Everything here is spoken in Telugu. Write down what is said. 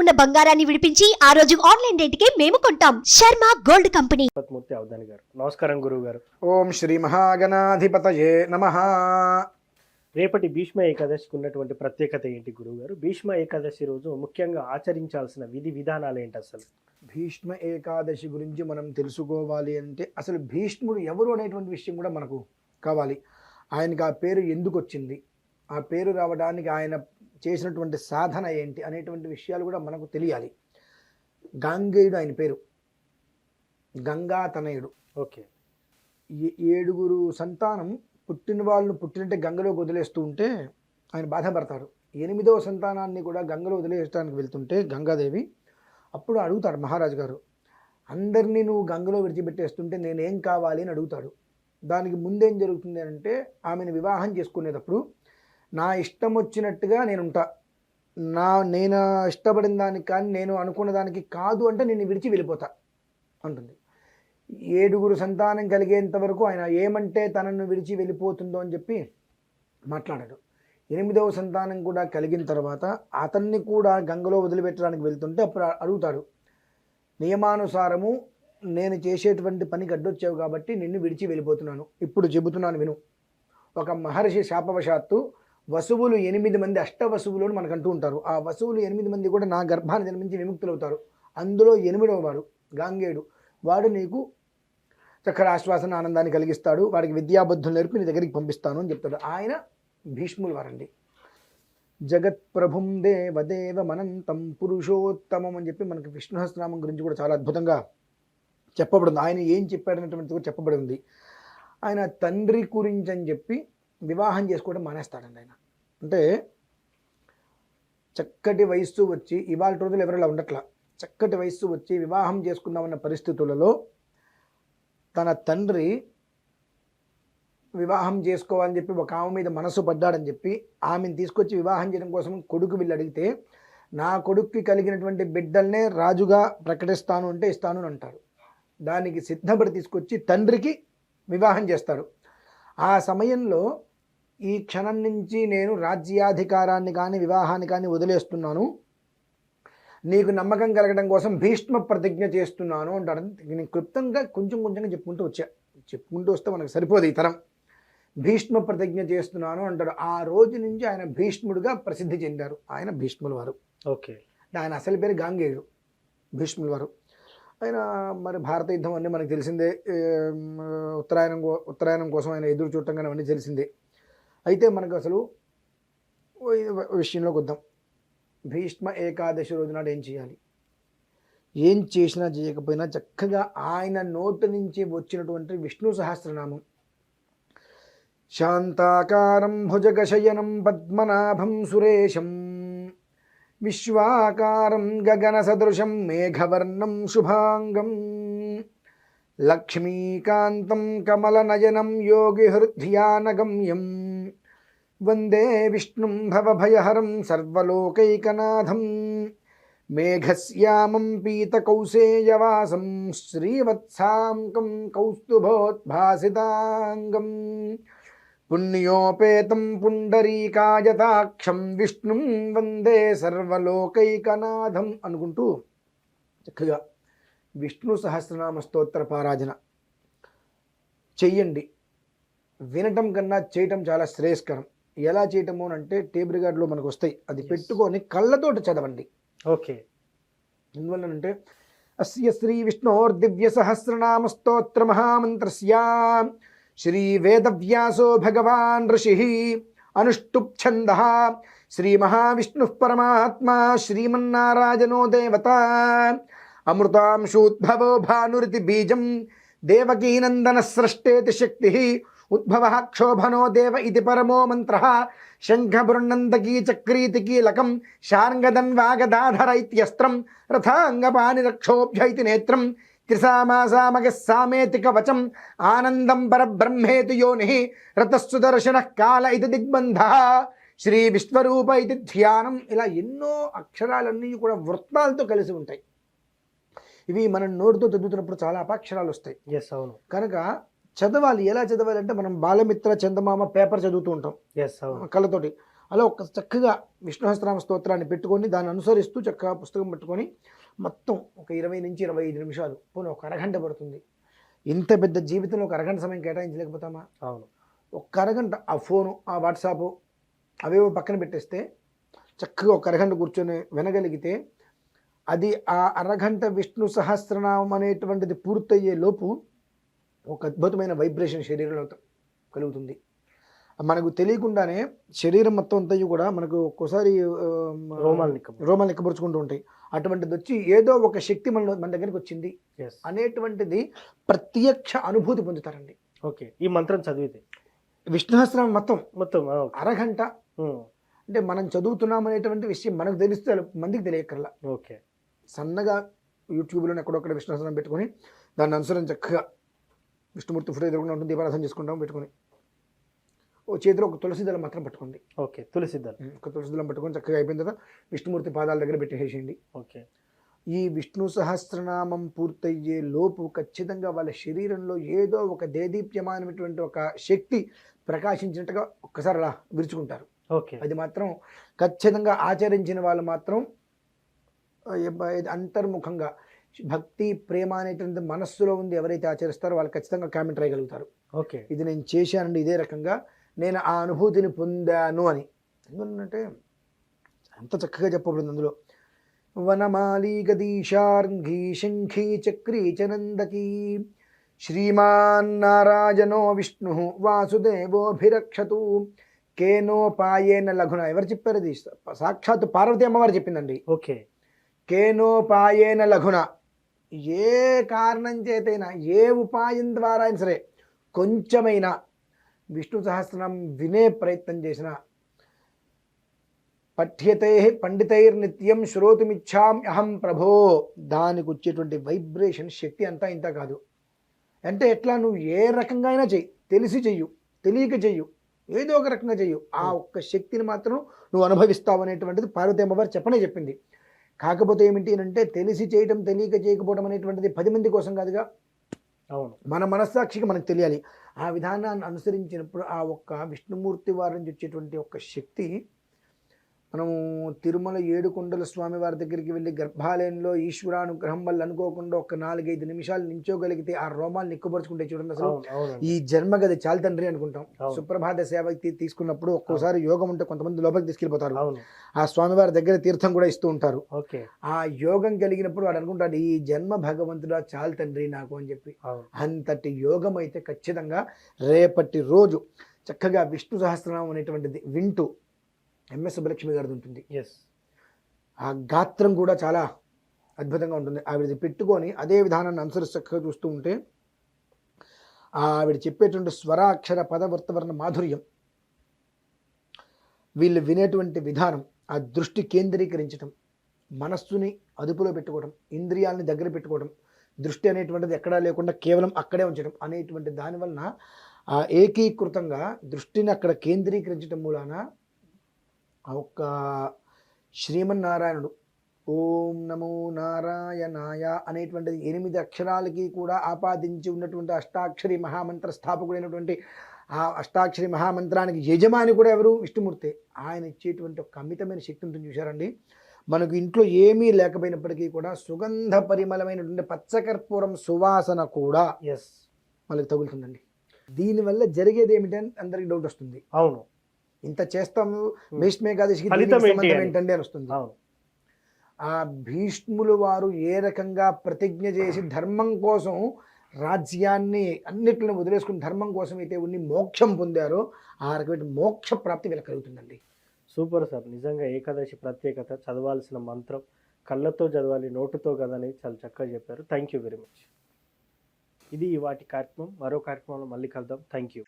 ఉన్న బంగారాన్ని విడిపించి ఆ రోజు ఆన్లైన్ రేటుకే మేము కొంటాం. Sharma gold company. మూర్తి అవధాని గారు, నమస్కారం గురువు గారు. ఓం శ్రీ మహాగణాధిపతయే నమః. రేపటి భీష్మ ఏకాదశికి ఉన్నటువంటి ప్రత్యేకత ఏంటి గురువు గారు? భీష్మ ఏకాదశి రోజు ముఖ్యంగా ఆచరించాల్సిన విధి విధానాలు ఏంటి అసలు? భీష్మ ఏకాదశి గురించి మనం తెలుసుకోవాలి అంటే అసలు భీష్ముడు ఎవరు అనేటువంటి విషయం కూడా మనకు కావాలి. ఆయనకి ఆ పేరు ఎందుకు వచ్చింది, ఆ పేరు రావడానికి ఆయన చేసినటువంటి సాధన ఏంటి అనేటువంటి విషయాలు కూడా మనకు తెలియాలి. గాంగేయుడు ఆయన పేరు, గంగాతనయుడు. ఓకే. 7 సంతానం పుట్టిన వాళ్ళను పుట్టినట్టే గంగలో వదిలేస్తూ ఉంటే ఆయన బాధపడతాడు. 8వ సంతానాన్ని కూడా గంగలో వదిలేయడానికి వెళ్తుంటే గంగాదేవి అప్పుడు అడుగుతాడు మహారాజు గారు, అందరినీ నువ్వు గంగలో విడిచిపెట్టేస్తుంటే నేనేం కావాలి అని అడుగుతాడు. దానికి ముందేం జరుగుతుంది అంటే ఆమెను వివాహం చేసుకునేటప్పుడు నా ఇష్టం వచ్చినట్టుగా నేనుంటా, నేను ఇష్టపడిన దానికి కానీ నేను అనుకున్న దానికి కాదు అంటే నేను విడిచి వెళ్ళిపోతా అంటుంది. 7 సంతానం కలిగేంత వరకు ఆయన ఏమంటే తనను విడిచి వెళ్ళిపోతుందో అని చెప్పి మాట్లాడాడు. 8వ సంతానం కూడా కలిగిన తర్వాత అతన్ని కూడా గంగలో వదిలిపెట్టడానికి వెళ్తుంటే అప్పుడు అడుగుతాడు, నియమానుసారము నేను చేసేటువంటి పనికి అడ్డొచ్చావు కాబట్టి నిన్ను విడిచి వెళ్ళిపోతున్నాను, ఇప్పుడు చెబుతున్నాను విను. ఒక మహర్షి శాపవశాత్తు వసువులు 8 మంది అష్టవసువులు అని మనకు అంటూ ఉంటారు. ఆ వసువులు 8 మంది కూడా నా గర్భాన్ని జన్మించి విముక్తులవుతారు. అందులో 8వ వాడు గాంగేయుడు. వాడు నీకు చక్కర ఆశ్వాసన ఆనందాన్ని కలిగిస్తాడు, వాడికి విద్యాబుద్ధులు నేర్పి నీ దగ్గరికి పంపిస్తాను అని చెప్తాడు. ఆయన భీష్ములు వారండి. జగత్ప్రభుం దేవదేవమనంతం పురుషోత్తమం అని చెప్పి మనకి విష్ణు సహస్రనామం గురించి కూడా చాలా అద్భుతంగా చెప్పబడింది. ఆయన ఏం చెప్పాడనేటువంటిది కూడా చెప్పబడి ఉంది. ఆయన తండ్రి గురించి అని చెప్పి వివాహం చేసుకోవడం మానేస్తాడండి. ఆయన అంటే చక్కటి వయస్సు వచ్చి, ఇవాళ రోజులు ఎవరిలా ఉండట్లా, చక్కటి వయస్సు వచ్చి వివాహం చేసుకుందామన్న పరిస్థితులలో తన తండ్రి వివాహం చేసుకోవాలని చెప్పి ఒక ఆమె మీద మనసు పడ్డాడని చెప్పి ఆమెను తీసుకొచ్చి వివాహం చేయడం కోసం కొడుకు వీళ్ళు అడిగితే, నా కొడుక్కి కలిగినటువంటి బిడ్డల్నే రాజుగా ప్రకటిస్తాను అంటే ఇస్తాను అని అంటారు. దానికి సిద్ధపడి తీసుకొచ్చి తండ్రికి వివాహం చేస్తాడు. ఆ సమయంలో ఈ క్షణం నుంచి నేను రాజ్యాధికారాన్ని కానీ వివాహాన్ని కానీ వదిలేస్తున్నాను, నీకు నమ్మకం కలగడం కోసం భీష్మ ప్రతిజ్ఞ చేస్తున్నాను అంటాడు. నేను క్లుప్తంగా కొంచెంగా చెప్పుకుంటూ వస్తే మనకు సరిపోదు ఈ తరం. భీష్మ ప్రతిజ్ఞ చేస్తున్నాను అంటాడు. ఆ రోజు నుంచి ఆయన భీష్ముడుగా ప్రసిద్ధి చెందారు. ఆయన భీష్ముల వారు. ఓకే. ఆయన అసలు పేరు గాంగేయుడు, భీష్ముల వారు. ఆయన మరి భారత యుద్ధం అన్నీ మనకు తెలిసిందే. ఉత్తరాయణం కోసం ఆయన ఎదురు చూడటం కానీ అవన్నీ తెలిసిందే. అయితే మనకు అసలు విషయంలోకి వద్దాం. భీష్మ ఏకాదశి రోజు నాడు ఏం చేయాలి, ఏం చేసినా చేయకపోయినా చక్కగా ఆయన నోటి నుంచి వచ్చినటువంటి విష్ణు సహస్రనామం, శాంతాకారం భుజగశయనం పద్మనాభం సురేశం విశ్వాకారం గగన సదృశం మేఘవర్ణం శుభాంగం లక్ష్మీకాంతం కమలనయనం యోగి హృద్యానగమ్యం వందే విష్ణుం భవభయహరం సర్వలోకైకనాథం మేఘశ్యామం పీతకౌసేయవాసం శ్రీవత్సాంకం కౌస్తుభోద్భాసితాంగం పుణ్యోపేతం పుండరీకాయతాక్షం విష్ణుం వందే సర్వలోకైకనాథం అనుకుంటూ చక్కగా విష్ణు సహస్రనామ స్తోత్ర పారాయణ చెయ్యండి. వినటం కన్నా చేయటం చాలా శ్రేయస్కరం. ఎలా చేయటము అంటే టేబుల్ రికార్డులో మనకు వస్తాయి, అది పెట్టుకొని కళ్ళతోటి చదవండి. ఓకే. ఎందువల్లనంటే అస్య శ్రీ విష్ణోర్దివ్య సహస్రనామ స్తోత్ర మహామంత్రస్య శ్రీ వేదవ్యాసో భగవాన్ ఋషి అనుష్టుప్ ఛందః శ్రీ మహావిష్ణు పరమాత్మా శ్రీమన్నారాయణో దేవత అమృతాంశూద్భవో భానురితి బీజం దేవకీనందన స్రష్టేతి శక్తి ఉద్భవ క్షోభనో దేవ ఇది పరమో మంత్ర శంఖబృన్నందకీ చక్రీతి కీలకం శార్ంగదన్వాగదాధర ఇత్యస్త్రం రథాంగపానిరక్షోభ్య ఇతి నేత్రం త్రిసామాసామగ సామేతి కవచం ఆనందం పరబ్రహ్మేతి యోని రతస్సుదర్శన కాల ఇది దిగ్బంధ శ్రీ విశ్వరూప ఇది ధ్యానం. ఇలా ఎన్నో అక్షరాలన్నీ కూడా వృత్తాలతో కలిసి ఉంటాయి. ఇవి మనం నోటితో చదువుతున్నప్పుడు చాలా అపాక్షరాలు వస్తాయి. ఎస్, అవును. కనుక చదవాలి. ఎలా చదవాలి అంటే మనం బాలమిత్ర చందమామ పేపర్ చదువుతూ ఉంటాం ఎస్, అవును, కళ్ళతోటి. అలా ఒక చక్కగా విష్ణు సహస్రనామ స్తోత్రాన్ని పెట్టుకొని దాన్ని అనుసరిస్తూ చక్కగా పుస్తకం పెట్టుకొని మొత్తం ఒక 20 నుంచి 25 నిమిషాలు పోనీ ఒక అరగంట పడుతుంది. ఇంత పెద్ద జీవితంలో ఒక అరగంట సమయం కేటాయించలేకపోతామా? అవును. ఒక అరగంట ఆ ఫోను, ఆ వాట్సాప్ అవేవో పక్కన పెట్టేస్తే చక్కగా ఒక అరగంట కూర్చొని వినగలిగితే అది ఆ అరగంట విష్ణు సహస్రనామం అనేటువంటిది పూర్తయ్యే లోపు ఒక అద్భుతమైన వైబ్రేషన్ శరీరంలో కలుగుతుంది. మనకు తెలియకుండానే శరీరం మొత్తం అంతా కూడా మనకు ఒక్కోసారి రోమాలు నిక్కబరుచుకుంటూ ఉంటాయి. అటువంటిది వచ్చి ఏదో ఒక శక్తి మన దగ్గరికి వచ్చింది అనేటువంటిది ప్రత్యక్ష అనుభూతి పొందుతారండి. ఓకే, ఈ మంత్రం చదివితే విష్ణు సహస్రనామం మొత్తం అరగంట ఉమ్, అంటే మనం చదువుతున్నాం అనేటువంటి విషయం మనకు తెలిస్తే మందికి తెలియక్కర్లా. ఓకే, సన్నగా యూట్యూబ్లో ఎక్కడొక్కడ విష్ణు సహస్రనామం పెట్టుకొని దాన్ని అనుసరించి చక్కగా విష్ణుమూర్తి ఫోటో ఎదురుకుండా ఉంటుంది, దీపారాధన చేసుకుంటాం పెట్టుకొని ఓ చేతిలో ఒక తులసి దళం మాత్రం పట్టుకోండి. ఓకే, తులసి దళం, ఒక తులసి దళం పట్టుకొని చక్కగా అయిపోయిన తర్వాత విష్ణుమూర్తి పాదాల దగ్గర పెట్టేసేయండి. ఓకే, ఈ విష్ణు సహస్రనామం పూర్తయ్యే లోపు ఖచ్చితంగా వాళ్ళ శరీరంలో ఏదో ఒక దేదీప్యమానమైనటువంటి ఒక శక్తి ప్రకాశించినట్టుగా ఒక్కసారి అలా విరుచుకుంటారు. ఓకే, అది మాత్రం ఖచ్చితంగా ఆచరించిన వాళ్ళు మాత్రం అంతర్ముఖంగా భక్తి ప్రేమ అనేటువంటి మనస్సులో ఉంది ఎవరైతే ఆచరిస్తారో వాళ్ళు ఖచ్చితంగా కామెంట్ రాయగలుగుతారు. ఓకే, ఇది నేను చేశానండి, ఇదే రకంగా నేను ఆ అనుభూతిని పొందాను అని. ఎందుకంటే అంత చక్కగా చెప్పబడింది అందులో. వనమాలి గదీశార్ఘీ శంఖీ చక్రీ చనందకీ శ్రీమాన్నారాయణో విష్ణు వాసుదేవోభిరక్షతు కేనోపాయేన లఘున. ఎవరు చెప్పారు? అది సాక్షాత్తు పార్వతీ అమ్మవారు చెప్పిందండి. ఓకే, కేనోపాయేన లఘున, ఏ కారణం చేతైనా ఏ ఉపాయం ద్వారా అయినా సరే కొంచెమైనా విష్ణు సహస్రనామం వినే ప్రయత్నం చేసిన పఠ్యతే పండితైర్నిత్యం శ్రోతుమిచ్చాం అహం ప్రభో, దానికి వచ్చేటువంటి వైబ్రేషన్ శక్తి అంతా ఇంత కాదు. అంటే ఎట్లా, నువ్వు ఏ రకంగా అయినా చెయ్యి, తెలిసి చెయ్యు తెలియక చెయ్యు, ఏదో ఒక రకంగా చెయ్యు, ఆ ఒక్క శక్తిని మాత్రం నువ్వు అనుభవిస్తావు అనేటువంటిది పార్వతీ అమ్మవారు చెప్పింది. కాకపోతే ఏమిటి అంటే తెలిసి చేయటం తెలియక చేయకపోవడం అనేటువంటిది 10 మంది కోసం కాదుగా. అవును, మన మనస్సాక్షికి మనకు తెలియాలి. ఆ విధానాన్ని అనుసరించినప్పుడు ఆ ఒక్క విష్ణుమూర్తి వారి నుంచి వచ్చేటువంటి ఒక్క శక్తి, మనము తిరుమల ఏడుకొండల స్వామి వారి దగ్గరికి వెళ్ళి గర్భాలయంలో ఈశ్వరానుగ్రహం వల్ల అనుకోకుండా ఒక 4-5 నిమిషాలు నించోగలిగితే ఆ రోమాలు నిక్కుపరుచుకుంటే చూడండి, అసలు ఈ జన్మ గది చాలు తండ్రి అనుకుంటాం. సుప్రభాత సేవ తీసుకున్నప్పుడు ఒక్కోసారి యోగం ఉంటే కొంతమంది లోపలికి తీసుకెళ్ళిపోతారు. ఆ స్వామివారి దగ్గర తీర్థం కూడా ఇస్తూ ఉంటారు. ఆ యోగం కలిగినప్పుడు వాడు అనుకుంటాడు, ఈ జన్మ భగవంతుడా చాలు తండ్రి నాకు అని చెప్పి. అంతటి యోగం అయితే ఖచ్చితంగా రేపటి రోజు చక్కగా విష్ణు సహస్రనామం అనేటువంటిది వింటూ ఎంఎస్ సుబ్బలక్ష్మి గారిది ఉంటుంది. ఆ గాత్రం కూడా చాలా అద్భుతంగా ఉంటుంది. ఆవిడది పెట్టుకొని అదే విధానాన్ని అనుసరిస్తూ చక్కగా చూస్తూ ఉంటే ఆవిడ చెప్పేటువంటి స్వరాక్షర పదవర్తవర్ణ మాధుర్యం, వీళ్ళు వినేటువంటి విధానం, ఆ దృష్టి కేంద్రీకరించడం, మనస్సుని అదుపులో పెట్టుకోవడం, ఇంద్రియాలని దగ్గర పెట్టుకోవడం, దృష్టి అనేటువంటిది ఎక్కడా లేకుండా కేవలం అక్కడే ఉంచడం అనేటువంటి దానివలన ఆ ఏకీకృతంగా దృష్టిని అక్కడ కేంద్రీకరించడం మూలాన ఆ ఒక్క శ్రీమన్నారాయణుడు ఓం నమో నారాయణాయ అనేటువంటిది 8 అక్షరాలకి కూడా ఆపాదించి ఉన్నటువంటి అష్టాక్షరి మహామంత్ర స్థాపకుడైనటువంటి ఆ అష్టాక్షరి మహామంత్రానికి యజమాని కూడా ఎవరు? విష్ణుమూర్తి. ఆయన ఇచ్చేటువంటి ఒక అమితమైన శక్తి ఉంటుంది చూశారండి. మనకు ఇంట్లో ఏమీ లేకపోయినప్పటికీ కూడా సుగంధ పరిమళమైనటువంటి పచ్చకర్పూరం సువాసన కూడా మనకు తగులుతుందండి. దీనివల్ల జరిగేది ఏమిటని అందరికి డౌట్ వస్తుంది. అవును, ఇంత చేస్తాము, భీష్మ ఏకాదశికి ఏంటండి అని వస్తుంది. ఆ భీష్ములు వారు ఏ రకంగా ప్రతిజ్ఞ చేసి ధర్మం కోసం రాజ్యాన్ని అన్నిటిని వదిలేసుకుని ధర్మం కోసం అయితే ఉన్ని మోక్షం పొందారో ఆ రకమైన మోక్ష ప్రాప్తి వీళ్ళకి కలుగుతుందండి. సూపర్ సార్, నిజంగా ఏకాదశి ప్రత్యేకత, చదవాల్సిన మంత్రం కళ్ళతో చదవాలి, నోటుతో కదని చాలా చక్కగా చెప్పారు. Thank you very much. ఇది వాటి కార్యక్రమం. మరో కార్యక్రమంలో మళ్ళీ కలుద్దాం. Thank you.